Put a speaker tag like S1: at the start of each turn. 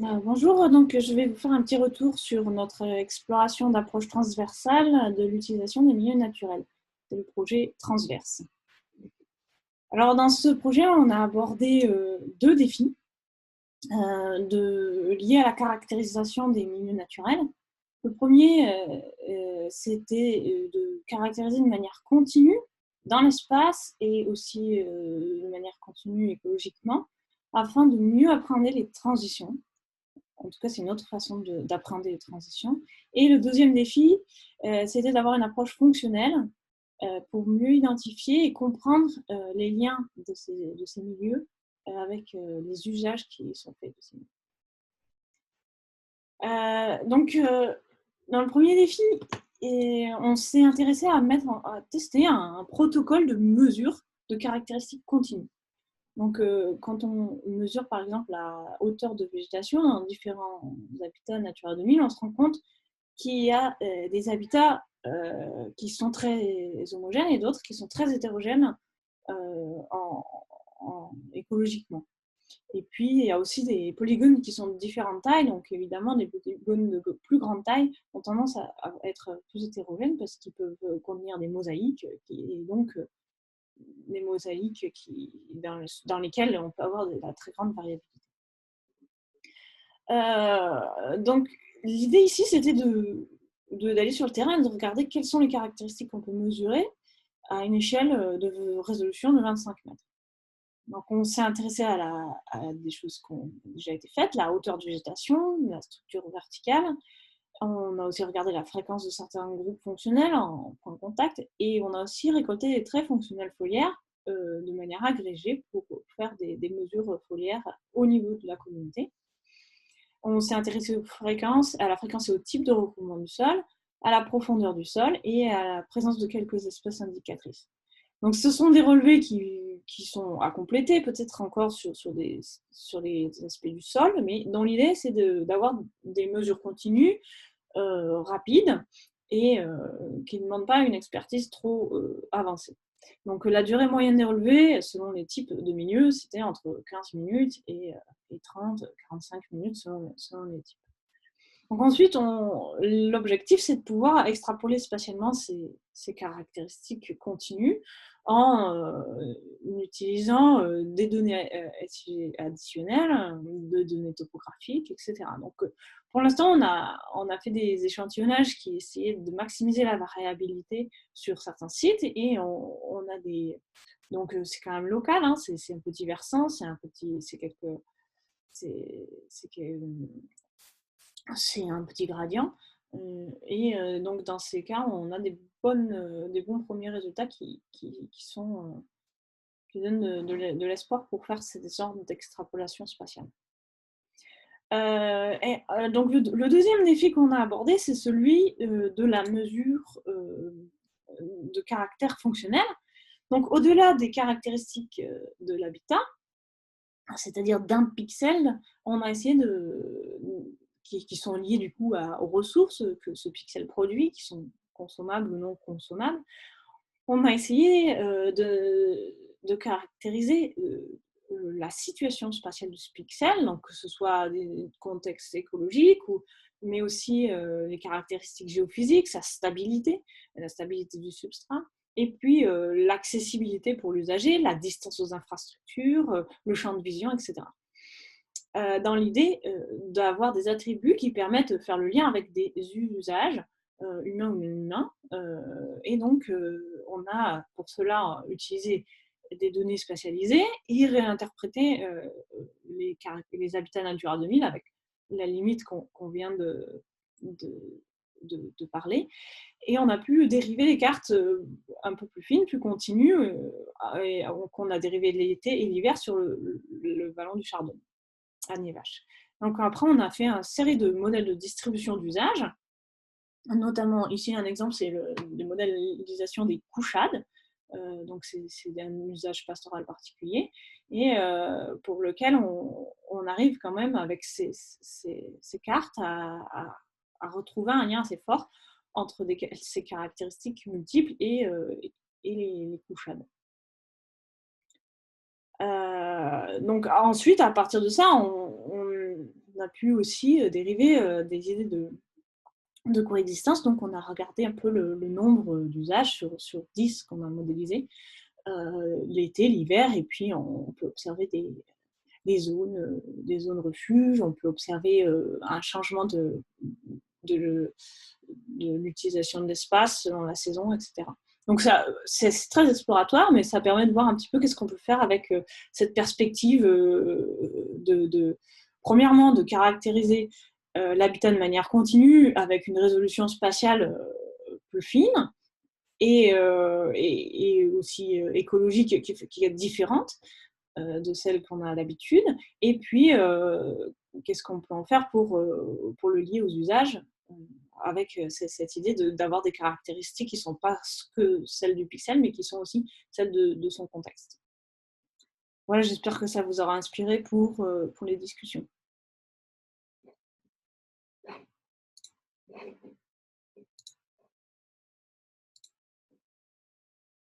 S1: Bonjour, donc je vais vous faire un petit retour sur notre exploration d'approche transversale de l'utilisation des milieux naturels. C'est le projet Transverse. Alors dans ce projet, on a abordé deux défis liés à la caractérisation des milieux naturels. Le premier, c'était de caractériser de manière continue dans l'espace et aussi de manière continue écologiquement, afin de mieux appréhender les transitions. En tout cas, c'est une autre façon d'appréhender les transitions. Et le deuxième défi, c'était d'avoir une approche fonctionnelle pour mieux identifier et comprendre les liens de ces milieux avec les usages qui sont faits de ces milieux. Dans le premier défi, on s'est intéressé à tester un protocole de mesure de caractéristiques continues. Donc, quand on mesure par exemple la hauteur de végétation dans différents habitats Natura 2000, on se rend compte qu'il y a des habitats qui sont très homogènes et d'autres qui sont très hétérogènes écologiquement. Et puis, il y a aussi des polygones qui sont de différentes tailles. Donc, évidemment, des polygones de plus grande taille ont tendance à être plus hétérogènes parce qu'ils peuvent contenir des mosaïques et donc des mosaïques dans lesquelles on peut avoir de la très grande variabilité. Donc, l'idée ici, c'était d'aller sur le terrain et de regarder quelles sont les caractéristiques qu'on peut mesurer à une échelle de résolution de 25 mètres. Donc, on s'est intéressé à des choses qui ont déjà été faites, la hauteur de végétation, la structure verticale. On a aussi regardé la fréquence de certains groupes fonctionnels en point de contact et on a aussi récolté des traits fonctionnels foliaires de manière agrégée pour faire des mesures foliaires au niveau de la communauté. On s'est intéressé à la fréquence et au type de recouvrement du sol, à la profondeur du sol et à la présence de quelques espèces indicatrices. Donc ce sont des relevés qui sont à compléter, peut-être encore sur les aspects du sol, mais dont l'idée c'est d'avoir des mesures continues, rapides et qui ne demandent pas une expertise trop avancée. Donc la durée moyenne des relevés, selon les types de milieux, c'était entre 15 minutes et 30-45 minutes selon les types. Donc ensuite, l'objectif, c'est de pouvoir extrapoler spatialement ces caractéristiques continues en utilisant des données additionnelles, de données topographiques, etc. Donc, pour l'instant, on a fait des échantillonnages qui essayaient de maximiser la variabilité sur certains sites et on a des... Donc, c'est quand même local, hein, c'est un petit versant, c'est un petit gradient. Et donc, dans ces cas, on a des bons premiers résultats qui donnent de l'espoir pour faire ces sortes d'extrapolation spatiale. Donc, le deuxième défi qu'on a abordé, c'est celui de la mesure de caractère fonctionnel. Donc, au-delà des caractéristiques de l'habitat, c'est-à-dire d'un pixel, on a essayé qui sont liées du coup aux ressources que ce pixel produit, qui sont consommables ou non consommables. On a essayé de caractériser la situation spatiale de ce pixel, donc que ce soit des contextes écologiques, mais aussi les caractéristiques géophysiques, sa stabilité, la stabilité du substrat, et puis l'accessibilité pour l'usager, la distance aux infrastructures, le champ de vision, etc. Dans l'idée d'avoir des attributs qui permettent de faire le lien avec des usages humains ou non humains. Et donc, on a pour cela utilisé des données spatialisées et réinterprété les habitats Natura 2000 avec la limite qu'on vient de parler. Et on a pu dériver les cartes un peu plus fines, plus continues, et qu'on a dérivé l'été et l'hiver sur le vallon du Chardon à Nevache. Donc après, on a fait une série de modèles de distribution d'usage, notamment ici un exemple, c'est le modélisation des couchades. Donc c'est un usage pastoral particulier et pour lequel on arrive quand même avec ces cartes à retrouver un lien assez fort entre ces caractéristiques multiples et les couchades. Donc ensuite, à partir de ça, on a pu aussi dériver des idées de coexistence. Donc, on a regardé un peu le nombre d'usages sur 10 qu'on a modélisé, l'été, l'hiver, et puis on peut observer des zones refuges, on peut observer un changement de, de l'utilisation de l'espace selon la saison, etc. Donc ça, c'est très exploratoire, mais ça permet de voir un petit peu qu'est-ce qu'on peut faire avec cette perspective premièrement, de caractériser l'habitat de manière continue avec une résolution spatiale plus fine et aussi écologique qui est différente de celle qu'on a à l'habitude. Et puis, qu'est-ce qu'on peut en faire pour le lier aux usages avec cette idée d'avoir des caractéristiques qui ne sont pas que celles du pixel, mais qui sont aussi celles de son contexte. Voilà, j'espère que ça vous aura inspiré pour les discussions.